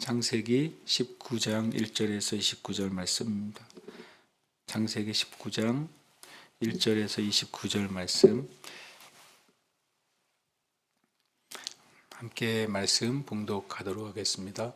창세기 19장 1절에서 29절 말씀입니다. 창세기 19장 1절에서 29절 말씀 함께 말씀 봉독하도록 하겠습니다.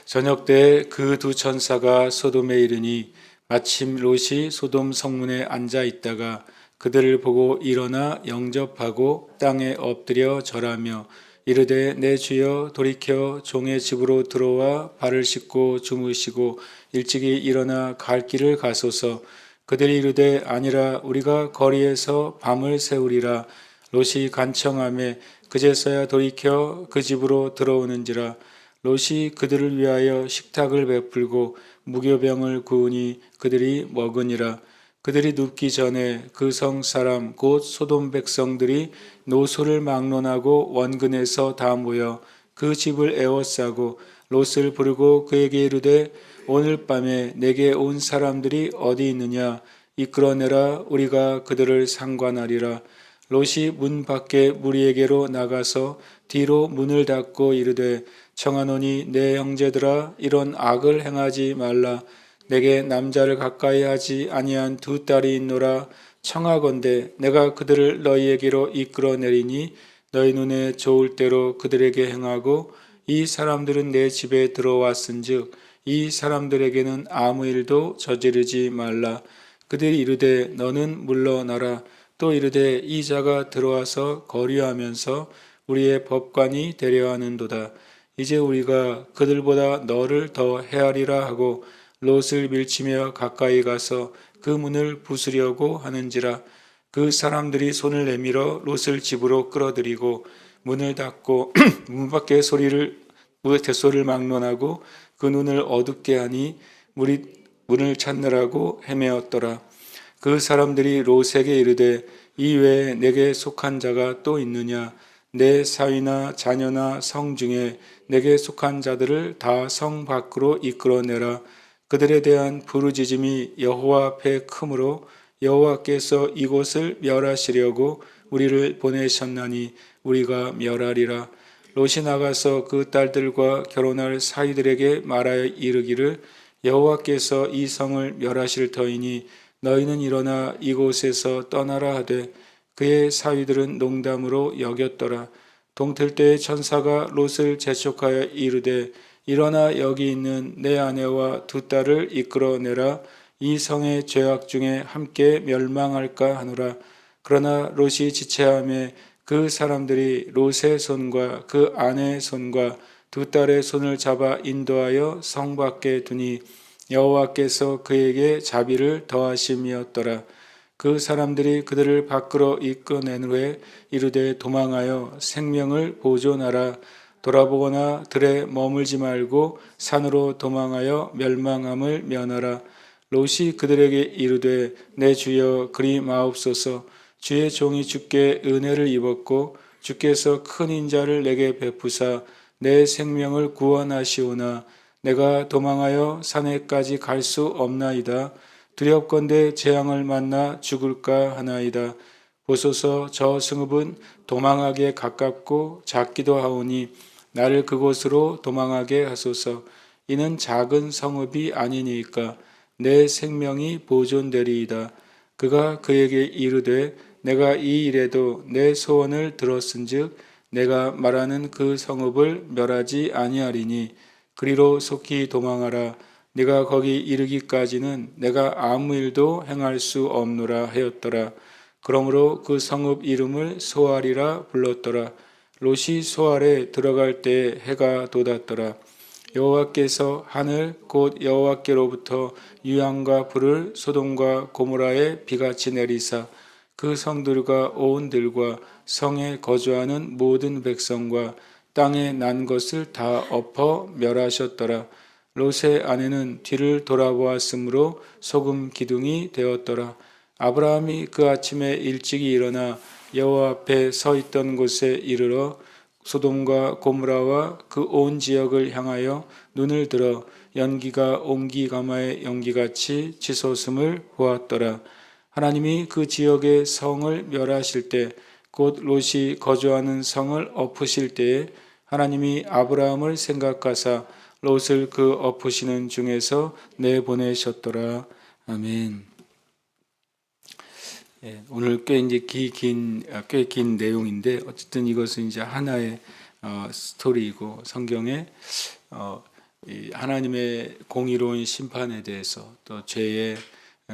저녁 때 그 두 천사가 소돔에 이르니 마침 롯이 소돔 성문에 앉아 있다가 그들을 보고 일어나 영접하고 땅에 엎드려 절하며 이르되 내 주여 돌이켜 종의 집으로 들어와 발을 씻고 주무시고 일찍이 일어나 갈 길을 가소서. 그들이 이르되 아니라 우리가 거리에서 밤을 새우리라. 롯이 간청하매 그제서야 돌이켜 그 집으로 들어오는지라. 롯이 그들을 위하여 식탁을 베풀고 무교병을 구우니 그들이 먹으니라. 그들이 눕기 전에 그 성 사람 곧 소돔 백성들이 노소를 막론하고 원근에서 다 모여 그 집을 에워싸고 롯을 부르고 그에게 이르되 오늘 밤에 내게 온 사람들이 어디 있느냐 이끌어내라. 우리가 그들을 상관하리라. 롯이 문 밖에 무리에게로 나가서 뒤로 문을 닫고 이르되 청하노니 내 형제들아 이런 악을 행하지 말라. 내게 남자를 가까이 하지 아니한 두 딸이 있노라. 청하건대 내가 그들을 너희에게로 이끌어내리니 너희 눈에 좋을 대로 그들에게 행하고 이 사람들은 내 집에 들어왔은즉 이 사람들에게는 아무 일도 저지르지 말라. 그들이 이르되 너는 물러나라. 또 이르되 이 자가 들어와서 거류하면서 우리의 법관이 되려 하는도다. 이제 우리가 그들보다 너를 더 헤아리라 하고 롯을 밀치며 가까이 가서 그 문을 부수려고 하는지라. 그 사람들이 손을 내밀어 롯을 집으로 끌어들이고 문을 닫고 문 밖에 대소를 막론하고 그 눈을 어둡게 하니 문을 찾느라고 헤매었더라. 그 사람들이 롯에게 이르되 이 외에 내게 속한 자가 또 있느냐? 내 사위나 자녀나 성 중에 내게 속한 자들을 다 성 밖으로 이끌어내라. 그들에 대한 부르짖음이 여호와 앞에 크므로 여호와께서 이곳을 멸하시려고 우리를 보내셨나니 우리가 멸하리라. 롯이 나가서 그 딸들과 결혼할 사위들에게 말하여 이르기를 여호와께서 이 성을 멸하실 터이니 너희는 일어나 이곳에서 떠나라 하되 그의 사위들은 농담으로 여겼더라. 동틀 때에 천사가 롯을 재촉하여 이르되 일어나 여기 있는 내 아내와 두 딸을 이끌어내라. 이 성의 죄악 중에 함께 멸망할까 하노라. 그러나 롯이 지체하며 그 사람들이 롯의 손과 그 아내의 손과 두 딸의 손을 잡아 인도하여 성 밖에 두니 여호와께서 그에게 자비를 더하심이었더라. 그 사람들이 그들을 밖으로 이끌어낸 후에 이르되 도망하여 생명을 보존하라. 돌아보거나 들에 머물지 말고 산으로 도망하여 멸망함을 면하라. 롯이 그들에게 이르되 내 주여 그리 마옵소서. 주의 종이 주께 은혜를 입었고 주께서 큰 인자를 내게 베푸사 내 생명을 구원하시오나 내가 도망하여 산에까지 갈 수 없나이다. 두렵건대 재앙을 만나 죽을까 하나이다. 보소서 저 성읍은 도망하게 가깝고 작기도 하오니 나를 그곳으로 도망하게 하소서. 이는 작은 성읍이 아니니까 내 생명이 보존되리이다. 그가 그에게 이르되 내가 이 일에도 내 소원을 들었은즉 내가 말하는 그 성읍을 멸하지 아니하리니 그리로 속히 도망하라. 네가 거기 이르기까지는 내가 아무 일도 행할 수 없노라 하였더라. 그러므로 그 성읍 이름을 소알이라 불렀더라. 롯이 소알에 들어갈 때에 해가 돋았더라. 여호와께서 하늘 곧 여호와께로부터 유황과 불을 소돔과 고모라에 비같이 내리사 그 성들과 오은들과 성에 거주하는 모든 백성과 땅에 난 것을 다 엎어 멸하셨더라. 롯의 아내는 뒤를 돌아보았으므로 소금 기둥이 되었더라. 아브라함이 그 아침에 일찍이 일어나 여호와 앞에 서 있던 곳에 이르러 소돔과 고모라와 그 온 지역을 향하여 눈을 들어 연기가 옹기가마의 연기같이 치솟음을 보았더라. 하나님이 그 지역의 성을 멸하실 때 곧 롯이 거주하는 성을 엎으실 때에 하나님이 아브라함을 생각하사 롯을 그 엎으시는 중에서 내보내셨더라. 아멘. 예, 오늘 꽤 긴 내용인데 어쨌든 이것은 이제 하나의 스토리이고 성경에 이 하나님의 공의로운 심판에 대해서 또 죄의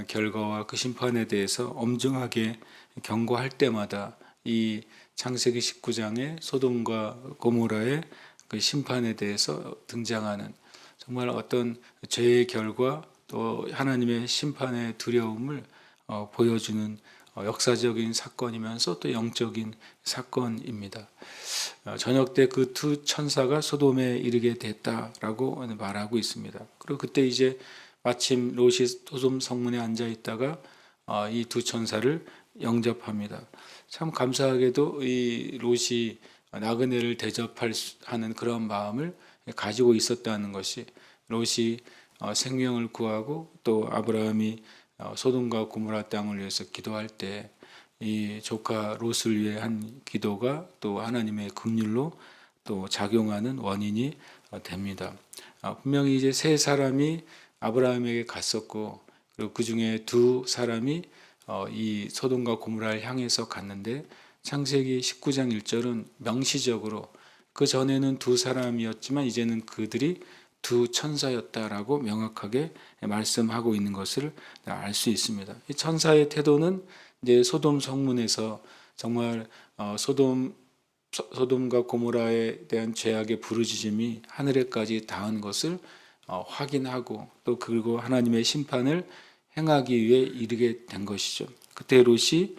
결과와 그 심판에 대해서 엄중하게 경고할 때마다 이 창세기 19장의 소돔과 고모라의 그 심판에 대해서 등장하는 정말 어떤 죄의 결과 또 하나님의 심판의 두려움을 보여주는 역사적인 사건이면서 또 영적인 사건입니다. 저녁 때 그 두 천사가 소돔에 이르게 됐다라고 말하고 있습니다. 그리고 그때 이제 마침 롯이 소돔 성문에 앉아 있다가 이 두 천사를 영접합니다. 참 감사하게도 이 롯이 나그네를 대접하는 그런 마음을 가지고 있었다는 것이 롯이 생명을 구하고 또 아브라함이 소돔과 고모라 땅을 위해서 기도할 때 이 조카 롯을 위해 한 기도가 또 하나님의 긍휼로 또 작용하는 원인이 됩니다. 분명히 이제 세 사람이 아브라함에게 갔었고 그리고 그 중에 두 사람이 이 소돔과 고모라를 향해서 갔는데 창세기 19장 1절은 명시적으로 그 전에는 두 사람이었지만 이제는 그들이 두 천사였다라고 명확하게 말씀하고 있는 것을 알 수 있습니다. 이 천사의 태도는 이제 소돔 성문에서 정말 소돔과 고모라에 대한 죄악의 부르짖음이 하늘에까지 닿은 것을 확인하고 또 그리고 하나님의 심판을 행하기 위해 이르게 된 것이죠. 그때 롯이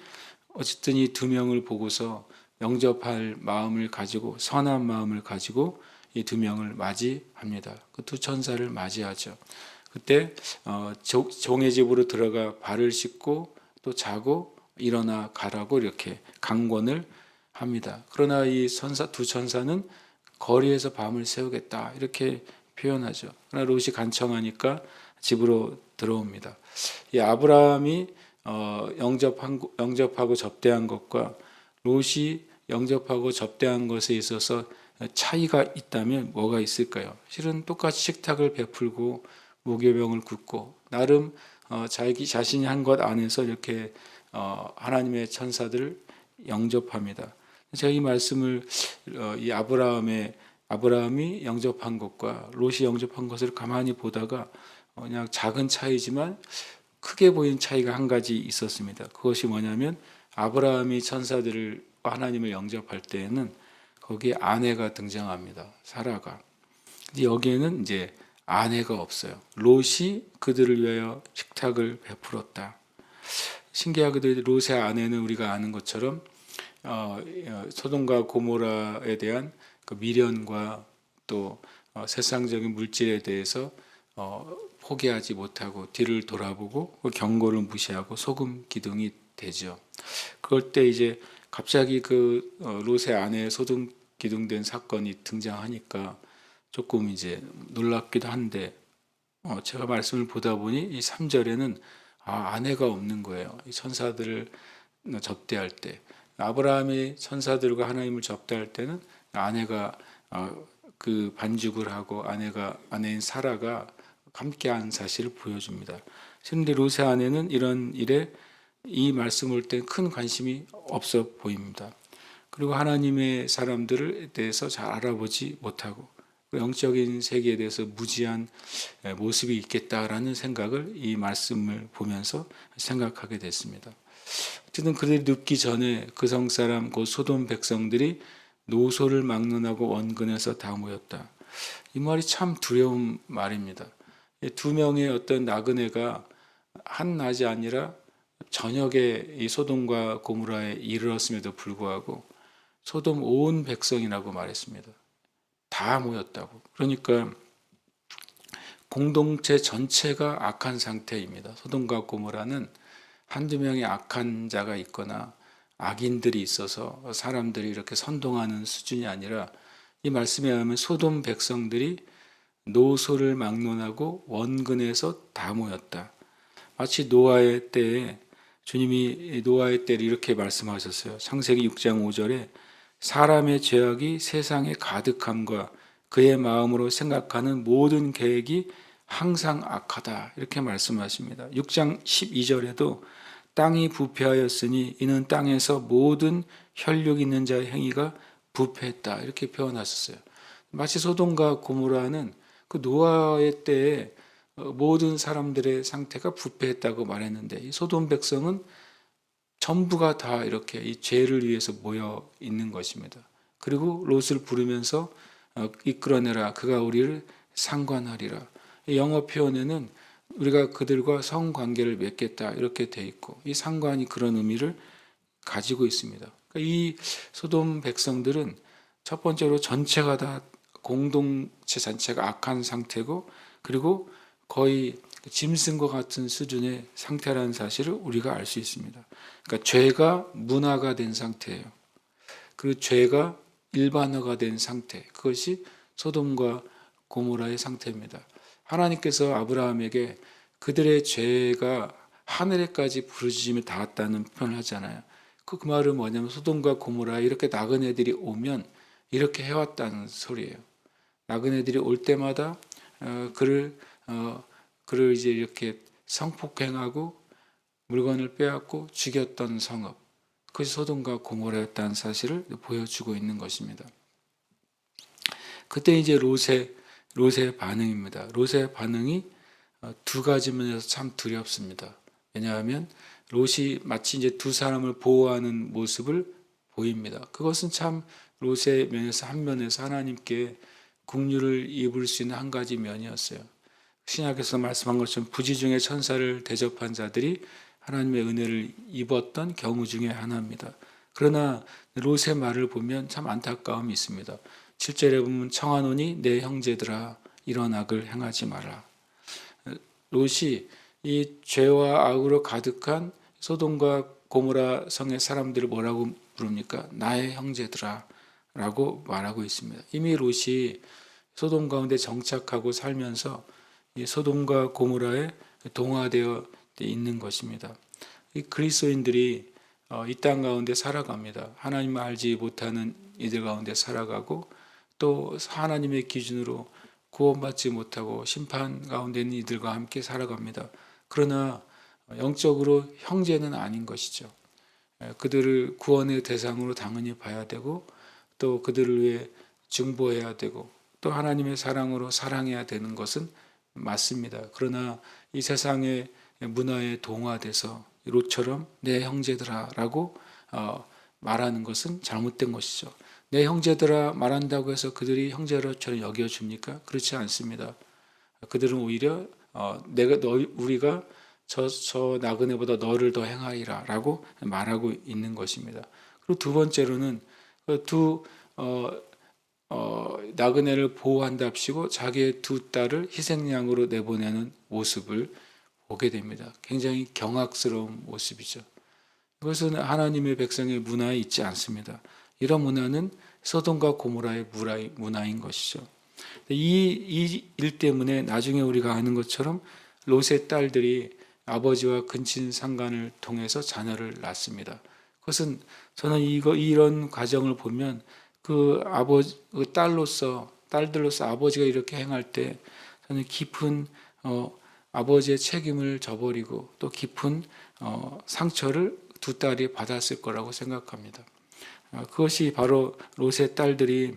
어쨌든 이 두 명을 보고서 영접할 마음을 가지고 선한 마음을 가지고 이 두 명을 맞이합니다. 그 두 천사를 맞이하죠. 그때 종의 집으로 들어가 발을 씻고 또 자고 일어나 가라고 이렇게 강권을 합니다. 그러나 이 두 천사는 거리에서 밤을 새우겠다 이렇게 표현하죠. 그러나 롯이 간청하니까 집으로 들어옵니다. 이 아브라함이 영접하고 접대한 것과 롯이 영접하고 접대한 것에 있어서 차이가 있다면 뭐가 있을까요? 실은 똑같이 식탁을 베풀고 무교병을 굽고 나름 자기 자신이 한 것 안에서 이렇게 하나님의 천사들을 영접합니다. 제가 이 말씀을 이 아브라함이 영접한 것과 롯이 영접한 것을 가만히 보다가 그냥 작은 차이지만 크게 보이는 차이가 한 가지 있었습니다. 그것이 뭐냐면 아브라함이 천사들을 하나님을 영접할 때에는 거기에 아내가 등장합니다. 사라가. 근데 여기에는 이제 아내가 없어요. 롯이 그들을 위하여 식탁을 베풀었다. 신기하게도 롯의 아내는 우리가 아는 것처럼 소돔과 고모라에 대한 그 미련과 또 세상적인 물질에 대해서 포기하지 못하고 뒤를 돌아보고 경고를 무시하고 소금 기둥이 되죠. 그럴 때 이제 갑자기 그 롯의 아내의 소금 기둥된 사건이 등장하니까 조금 이제 놀랍기도 한데 제가 말씀을 보다 보니 이 3절에는 아내가 없는 거예요. 이 천사들을 접대할 때 아브라함이 천사들과 하나님을 접대할 때는 아내가 그 반죽을 하고 아내인 사라가 함께한 사실을 보여줍니다. 그런데 롯의 아내는 이런 일에 이 말씀 올 때 큰 관심이 없어 보입니다. 그리고 하나님의 사람들에 대해서 잘 알아보지 못하고 영적인 세계에 대해서 무지한 모습이 있겠다라는 생각을 이 말씀을 보면서 생각하게 됐습니다. 어쨌든 그들이 눕기 전에 그 성사람 곧 소돔 백성들이 노소를 막론하고 원근에서 다 모였다. 이 말이 참 두려운 말입니다. 두 명의 어떤 나그네가 한 낮이 아니라 저녁에 이 소돔과 고모라에 이르렀음에도 불구하고 소돔 온 백성이라고 말했습니다. 다 모였다고. 그러니까 공동체 전체가 악한 상태입니다. 소돔과 고모라는 한두 명의 악한 자가 있거나 악인들이 있어서 사람들이 이렇게 선동하는 수준이 아니라 이 말씀에 의하면 소돔 백성들이 노소를 막론하고 원근에서 다 모였다. 마치 노아의 때에 주님이 노아의 때를 이렇게 말씀하셨어요. 창세기 6장 5절에 사람의 죄악이 세상에 가득함과 그의 마음으로 생각하는 모든 계획이 항상 악하다 이렇게 말씀하십니다. 6장 12절에도 땅이 부패하였으니 이는 땅에서 모든 혈육 있는 자의 행위가 부패했다 이렇게 표현하셨어요. 마치 소돔과 고모라는 그 노아의 때에 모든 사람들의 상태가 부패했다고 말했는데 이 소돔 백성은 전부가 다 이렇게 이 죄를 위해서 모여 있는 것입니다. 그리고 롯을 부르면서 이끌어내라 그가 우리를 상관하리라. 영어 표현에는 우리가 그들과 성관계를 맺겠다 이렇게 돼 있고 이 상관이 그런 의미를 가지고 있습니다. 그러니까 이 소돔 백성들은 첫 번째로 전체가 다 공동체 자체가 악한 상태고 그리고 거의 짐승과 같은 수준의 상태라는 사실을 우리가 알 수 있습니다. 그러니까 죄가 문화가 된 상태예요. 그리고 죄가 일반화가 된 상태, 그것이 소돔과 고모라의 상태입니다. 하나님께서 아브라함에게 그들의 죄가 하늘에까지 부르짖음이 닿았다는 표현을 하잖아요. 그 말은 뭐냐면 소돔과 고모라에 이렇게 나그네들이 오면 이렇게 해왔다는 소리예요. 나그네들이 올 때마다 그를 이제 이렇게 성폭행하고 물건을 빼앗고 죽였던 성읍, 그것이 소돔과 고모라였다는 사실을 보여주고 있는 것입니다. 그때 이제 롯의 반응입니다. 롯의 반응이 두 가지 면에서 참 두렵습니다. 왜냐하면 롯이 마치 이제 두 사람을 보호하는 모습을 보입니다. 그것은 참 롯의 면에서 한 면에서 하나님께 긍휼을 입을 수 있는 한 가지 면이었어요. 신약에서 말씀한 것처럼 부지 중에 천사를 대접한 자들이 하나님의 은혜를 입었던 경우 중에 하나입니다. 그러나 롯의 말을 보면 참 안타까움이 있습니다. 7절에 보면 청하노니 내 형제들아 이런 악을 행하지 마라. 롯이 이 죄와 악으로 가득한 소돔과 고모라 성의 사람들을 뭐라고 부릅니까? 나의 형제들아 라고 말하고 있습니다. 이미 롯이 소돔 가운데 정착하고 살면서 이 소돔과 고모라에 동화되어 있는 것입니다. 이 그리스도인들이 이 땅 가운데 살아갑니다. 하나님을 알지 못하는 이들 가운데 살아가고 또 하나님의 기준으로 구원받지 못하고 심판 가운데 있는 이들과 함께 살아갑니다. 그러나 영적으로 형제는 아닌 것이죠. 그들을 구원의 대상으로 당연히 봐야 되고 또 그들을 위해 중보해야 되고 또 하나님의 사랑으로 사랑해야 되는 것은 맞습니다. 그러나 이 세상의 문화에 동화돼서 롯처럼 내 형제들아 라고 말하는 것은 잘못된 것이죠. 내 형제들아 말한다고 해서 그들이 형제처럼 여겨줍니까? 그렇지 않습니다. 그들은 오히려 우리가 저 나그네보다 너를 더 행하리라 라고 말하고 있는 것입니다. 그리고 두 번째로는 두 나그네를 보호한답시고 자기의 두 딸을 희생양으로 내보내는 모습을 보게 됩니다. 굉장히 경악스러운 모습이죠. 이것은 하나님의 백성의 문화에 있지 않습니다. 이런 문화는 소돔과 고모라의 문화인 것이죠. 이 일 때문에 나중에 우리가 아는 것처럼 롯의 딸들이 아버지와 근친 상간을 통해서 자녀를 낳습니다. 그것은 저는 이런 과정을 보면 그 딸들로서 아버지가 이렇게 행할 때 저는 깊은 아버지의 책임을 저버리고 또 깊은 상처를 두 딸이 받았을 거라고 생각합니다. 그것이 바로 롯의 딸들이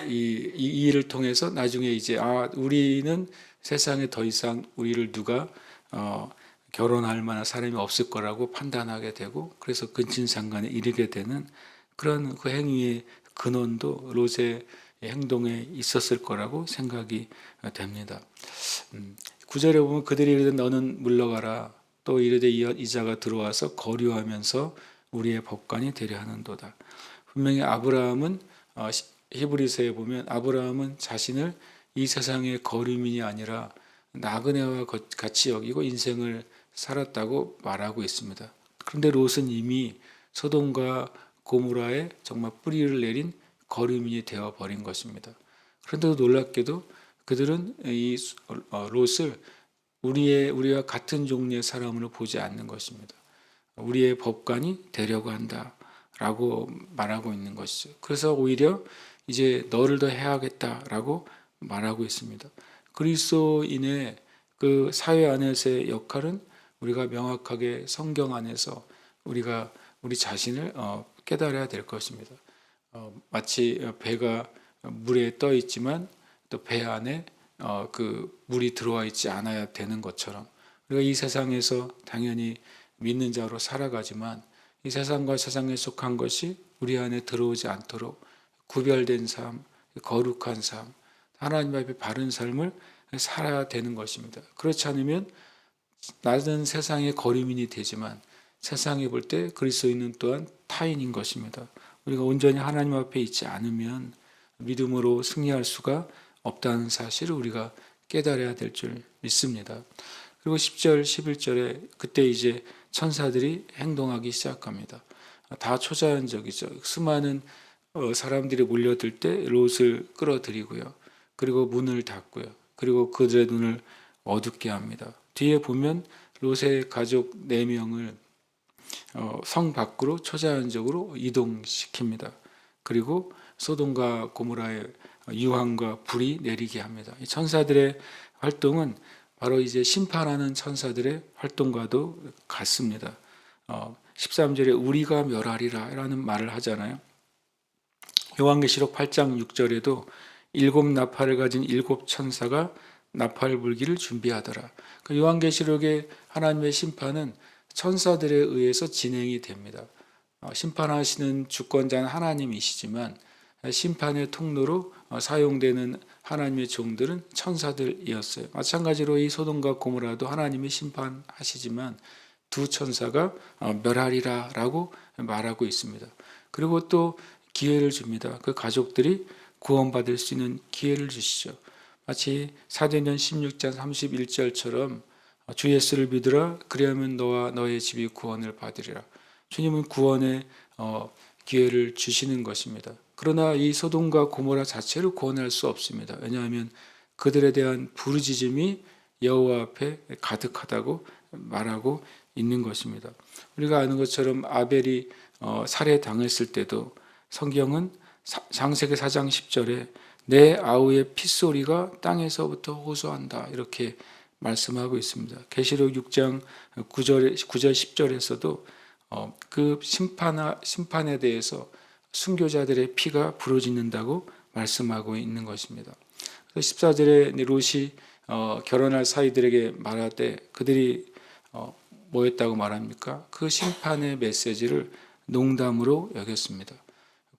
이 일을 통해서 나중에 이제 우리는 세상에 더 이상 우리를 누가 결혼할 만한 사람이 없을 거라고 판단하게 되고 그래서 근친상간에 이르게 되는 그런 그 행위의 근원도 롯의 행동에 있었을 거라고 생각이 됩니다. 9절에 보면 그들이 이르되 너는 물러가라 또 이르되 이자가 들어와서 거류하면서 우리의 법관이 되려 하는도다. 분명히 아브라함은 히브리서에 보면 아브라함은 자신을 이 세상의 거류민이 아니라 나그네와 같이 여기고 인생을 살았다고 말하고 있습니다. 그런데 롯은 이미 소돔과 고모라에 정말 뿌리를 내린 거류민이 되어버린 것입니다. 그런데도 놀랍게도 그들은 이 롯을 우리와 같은 종류의 사람으로 보지 않는 것입니다. 우리의 법관이 되려고 한다라고 말하고 있는 것이죠. 그래서 오히려 이제 너를 더 해야겠다라고 말하고 있습니다. 그리스도인의 그 사회 안에서의 역할은 우리가 명확하게 성경 안에서 우리가 우리 자신을 깨달아야 될 것입니다. 마치 배가 물에 떠 있지만 또 배 안에 그 물이 들어와 있지 않아야 되는 것처럼 우리가 이 세상에서 당연히 믿는 자로 살아가지만 이 세상과 세상에 속한 것이 우리 안에 들어오지 않도록 구별된 삶, 거룩한 삶, 하나님 앞에 바른 삶을 살아야 되는 것입니다. 그렇지 않으면 나는 세상의 거리민이 되지만 세상에 볼 때 그리스도인은 또한 타인인 것입니다. 우리가 온전히 하나님 앞에 있지 않으면 믿음으로 승리할 수가 없다는 사실을 우리가 깨달아야 될 줄 믿습니다. 그리고 10절, 11절에 그때 이제 천사들이 행동하기 시작합니다. 다 초자연적이죠. 수많은 사람들이 몰려들 때 롯을 끌어들이고요. 그리고 문을 닫고요. 그리고 그들의 눈을 어둡게 합니다. 뒤에 보면 롯의 가족 4명을 성 밖으로 초자연적으로 이동시킵니다. 그리고 소돔과 고모라의 유황과 불이 내리게 합니다. 이 천사들의 활동은 바로 이제 심판하는 천사들의 활동과도 같습니다. 13절에 우리가 멸하리라 라는 말을 하잖아요. 요한계시록 8장 6절에도 7 나팔을 가진 7 천사가 나팔 불기를 준비하더라. 요한계시록의 하나님의 심판은 천사들에 의해서 진행이 됩니다. 심판하시는 주권자는 하나님이시지만 심판의 통로로 사용되는 하나님의 종들은 천사들이었어요. 마찬가지로 이 소돔과 고모라도 하나님이 심판하시지만 두 천사가 멸하리라 라고 말하고 있습니다. 그리고 또 기회를 줍니다. 그 가족들이 구원받을 수 있는 기회를 주시죠. 마치 사도행전 16장 31절처럼 주 예수를 믿으라 그리하면 너와 너의 집이 구원을 받으리라. 주님은 구원의 기회를 주시는 것입니다. 그러나 이 소돔과 고모라 자체를 구원할 수 없습니다. 왜냐하면 그들에 대한 부르짖음이 여호와 앞에 가득하다고 말하고 있는 것입니다. 우리가 아는 것처럼 아벨이 살해당했을 때도 성경은 창세기 4장 10절에 내 아우의 핏소리가 땅에서부터 호소한다 이렇게 말씀하고 있습니다. 계시록 6장 9절 10절에서도 그 심판에 대해서 순교자들의 피가 부러진다고 말씀하고 있는 것입니다. 14절에 롯이 결혼할 사이들에게 말하되 그들이 뭐였다고 말합니까? 그 심판의 메시지를 농담으로 여겼습니다.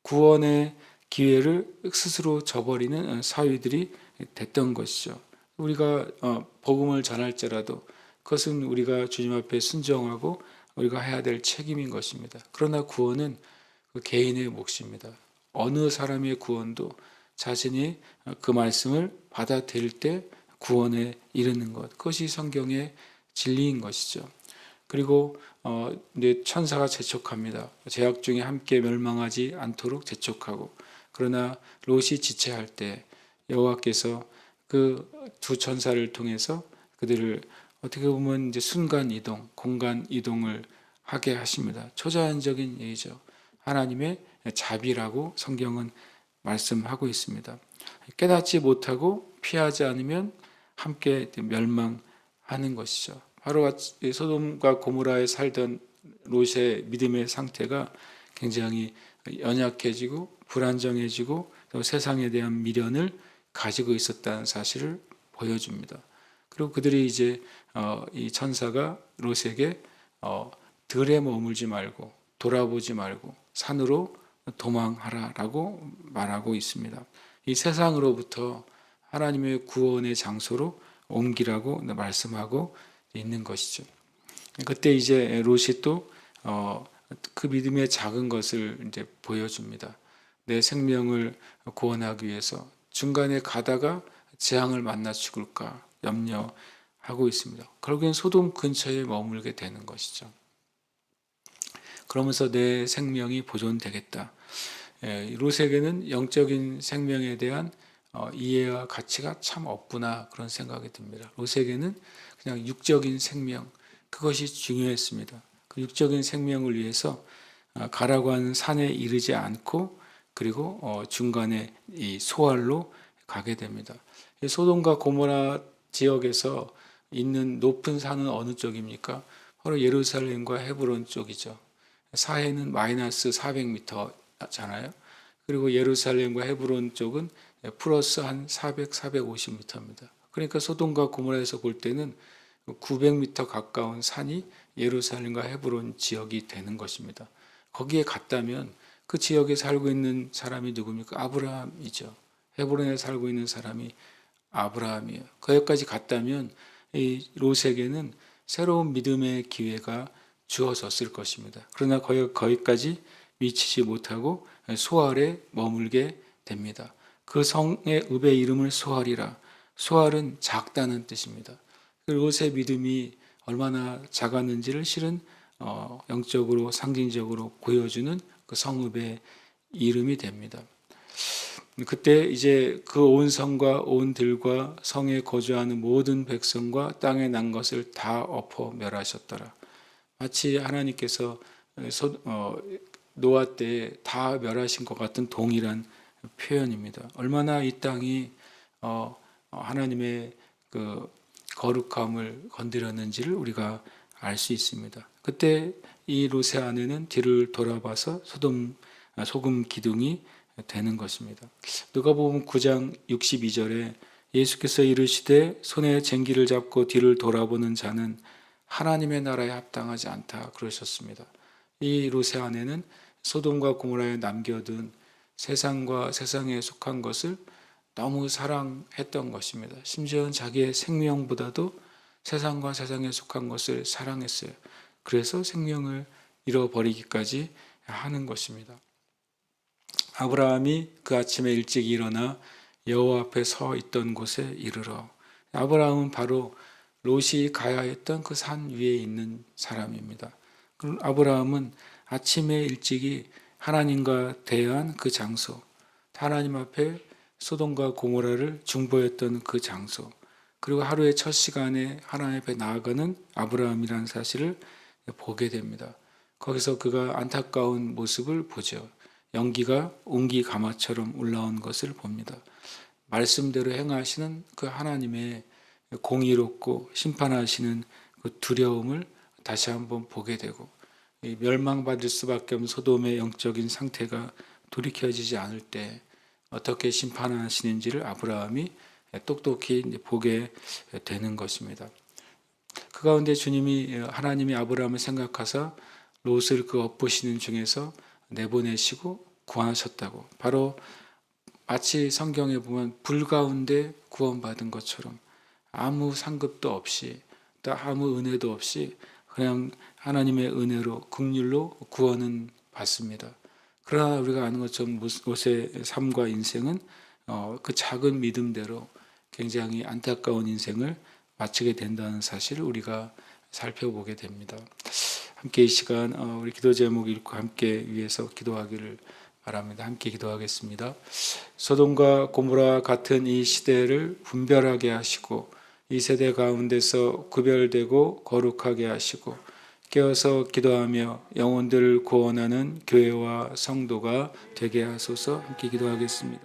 구원의 기회를 스스로 저버리는 사위들이 됐던 것이죠. 우리가 복음을 전할지라도 그것은 우리가 주님 앞에 순종하고 우리가 해야 될 책임인 것입니다. 그러나 구원은 그 개인의 몫입니다. 어느 사람의 구원도 자신이 그 말씀을 받아들일 때 구원에 이르는 것, 그것이 성경의 진리인 것이죠. 그리고 천사가 재촉합니다. 죄악 중에 함께 멸망하지 않도록 재촉하고, 그러나 롯이 지체할 때 여호와께서 그 두 천사를 통해서 그들을 어떻게 보면 이제 순간 이동, 공간 이동을 하게 하십니다. 초자연적인 일이죠. 하나님의 자비라고 성경은 말씀하고 있습니다. 깨닫지 못하고 피하지 않으면 함께 멸망하는 것이죠. 바로 소돔과 고모라에 살던 롯의 믿음의 상태가 굉장히 연약해지고 불안정해지고 또 세상에 대한 미련을 가지고 있었다는 사실을 보여줍니다. 그리고 그들이 이제 이 천사가 롯에게 들에 머물지 말고 돌아보지 말고 산으로 도망하라라고 말하고 있습니다. 이 세상으로부터 하나님의 구원의 장소로 옮기라고 말씀하고 있는 것이죠. 그때 이제 롯이 또 그 믿음의 작은 것을 이제 보여줍니다. 내 생명을 구원하기 위해서 중간에 가다가 재앙을 만나 죽을까 염려하고 있습니다. 결국엔 소돔 근처에 머물게 되는 것이죠. 그러면서 내 생명이 보존되겠다. 롯에게는 영적인 생명에 대한 이해와 가치가 참 없구나 그런 생각이 듭니다. 롯에게는 그냥 육적인 생명 그것이 중요했습니다. 그 육적인 생명을 위해서 가라고 하는 산에 이르지 않고 그리고 중간에 이 소알로 가게 됩니다. 이 소돔과 고모라 지역에서 있는 높은 산은 어느 쪽입니까? 바로 예루살렘과 헤브론 쪽이죠. 사해는 마이너스 400m잖아요. 그리고 예루살렘과 헤브론 쪽은 플러스 한 400, 450m입니다. 그러니까 소돔과 고모라에서 볼 때는 900m 가까운 산이 예루살렘과 헤브론 지역이 되는 것입니다. 거기에 갔다면 그 지역에 살고 있는 사람이 누굽니까? 아브라함이죠. 헤브론에 살고 있는 사람이 아브라함이에요. 거기까지 갔다면 이 롯에게는 새로운 믿음의 기회가 주어졌을 것입니다. 그러나 거기까지 미치지 못하고 소알에 머물게 됩니다. 그 성의 읍의 이름을 소알이라. 소알은 작다는 뜻입니다. 롯의 믿음이 얼마나 작았는지를 실은 영적으로 상징적으로 보여주는 그 성읍의 이름이 됩니다. 그때 이제 그 온 성과 온 들과 성에 거주하는 모든 백성과 땅에 난 것을 다 엎어 멸하셨더라. 마치 하나님께서 노아 때 다 멸하신 것 같은 동일한 표현입니다. 얼마나 이 땅이 하나님의 그 거룩함을 건드렸는지를 우리가 알 수 있습니다. 그때 이 롯의 아내는 뒤를 돌아봐서 소금 기둥이 되는 것입니다. 누가복음 9장 62절에 예수께서 이르시되 손에 쟁기를 잡고 뒤를 돌아보는 자는 하나님의 나라에 합당하지 않다 그러셨습니다. 이 롯의 아내는 소돔과 고모라에 남겨둔 세상과 세상에 속한 것을 너무 사랑했던 것입니다. 심지어는 자기의 생명보다도 세상과 세상에 속한 것을 사랑했어요. 그래서 생명을 잃어버리기까지 하는 것입니다. 아브라함이 그 아침에 일찍 일어나 여호와 앞에 서 있던 곳에 이르러. 아브라함은 바로 롯이 가야 했던 그 산 위에 있는 사람입니다. 아브라함은 아침에 일찍이 하나님과 대한 그 장소, 하나님 앞에 소돔과 고모라를 중보했던 그 장소, 그리고 하루의 첫 시간에 하나님 앞에 나아가는 아브라함이라는 사실을 보게 됩니다. 거기서 그가 안타까운 모습을 보죠. 연기가 옹기 가마처럼 올라온 것을 봅니다. 말씀대로 행하시는 그 하나님의 공의롭고 심판하시는 그 두려움을 다시 한번 보게 되고, 멸망받을 수밖에 없는 소돔의 영적인 상태가 돌이켜지지 않을 때 어떻게 심판하시는지를 아브라함이 똑똑히 보게 되는 것입니다. 그 가운데 하나님이 아브라함을 생각하사 롯을 그 엇보시는 중에서 내보내시고 구하셨다고. 바로 마치 성경에 보면 불 가운데 구원받은 것처럼 아무 상급도 없이 또 아무 은혜도 없이 그냥 하나님의 은혜로 긍휼로 구원은 받습니다. 그러나 우리가 아는 것처럼 롯의 삶과 인생은 그 작은 믿음대로 굉장히 안타까운 인생을 마치게 된다는 사실을 우리가 살펴보게 됩니다. 함께 이 시간 우리 기도 제목 읽고 함께 위해서 기도하기를 바랍니다. 함께 기도하겠습니다. 소돔과 고모라와 같은 이 시대를 분별하게 하시고 이 세대 가운데서 구별되고 거룩하게 하시고 깨어서 기도하며 영혼들을 구원하는 교회와 성도가 되게 하소서. 함께 기도하겠습니다.